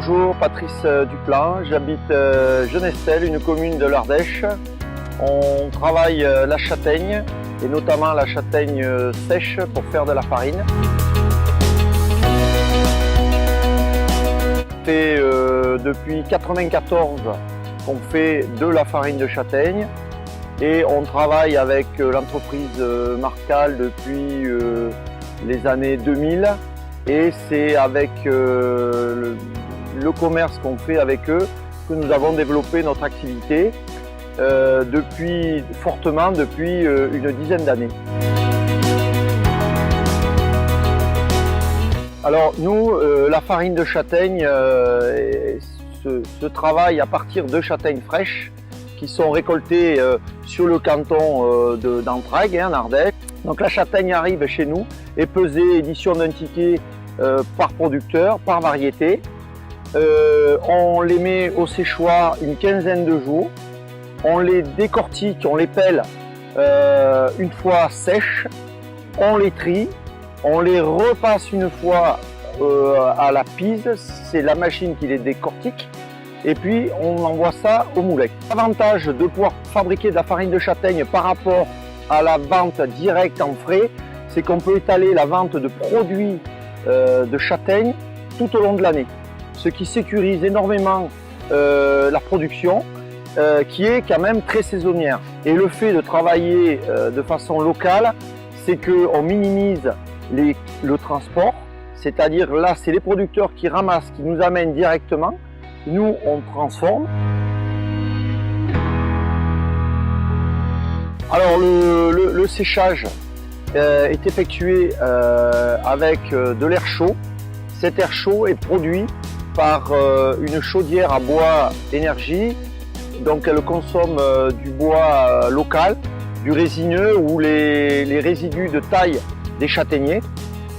Bonjour, Patrice Duplan, j'habite Genestel, une commune de l'Ardèche. On travaille la châtaigne et notamment la châtaigne sèche pour faire de la farine. C'est depuis 1994 qu'on fait de la farine de châtaigne et on travaille avec l'entreprise Marcal depuis les années 2000 et c'est avec le commerce qu'on fait avec eux que nous avons développé notre activité depuis une dizaine d'années. Alors nous, la farine de châtaigne se travaille à partir de châtaignes fraîches qui sont récoltées sur le canton d'Entraigues, en Ardèche. Donc la châtaigne arrive chez nous, est pesée édition d'un ticket par producteur, par variété. On les met au séchoir une quinzaine de jours. On les décortique, on les pèle une fois sèches. On les trie. On les repasse une fois à la pise, c'est la machine qui les décortique. Et puis on envoie ça au moulin. L'avantage de pouvoir fabriquer de la farine de châtaigne par rapport à la vente directe en frais, c'est qu'on peut étaler la vente de produits de châtaigne tout au long de l'année. Ce qui sécurise énormément la production qui est quand même très saisonnière. Et le fait de travailler de façon locale, c'est qu'on minimise le transport, c'est-à-dire là c'est les producteurs qui ramassent, qui nous amènent directement, nous on transforme. Alors le séchage est effectué avec de l'air chaud. Cet air chaud est produit par une chaudière à bois énergie, donc elle consomme du bois local, du résineux ou les résidus de taille des châtaigniers.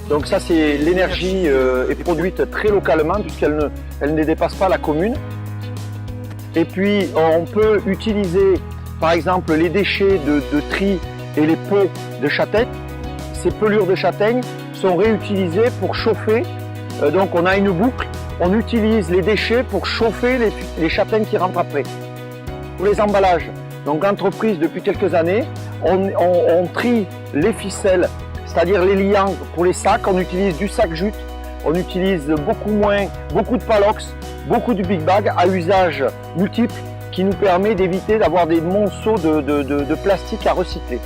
Donc ça, c'est l'énergie est produite très localement puisqu'elle ne dépasse pas la commune. Et puis on peut utiliser par exemple les déchets de tri et les peaux de châtaigne. Ces pelures de châtaigne sont réutilisées pour chauffer. Donc on a une boucle, on utilise les déchets pour chauffer les châtaignes qui rentrent après. Pour les emballages, donc entreprise depuis quelques années, on trie les ficelles, c'est-à-dire les liants pour les sacs, on utilise du sac jute, on utilise beaucoup de palox, beaucoup de big bag à usage multiple qui nous permet d'éviter d'avoir des monceaux de plastique à recycler.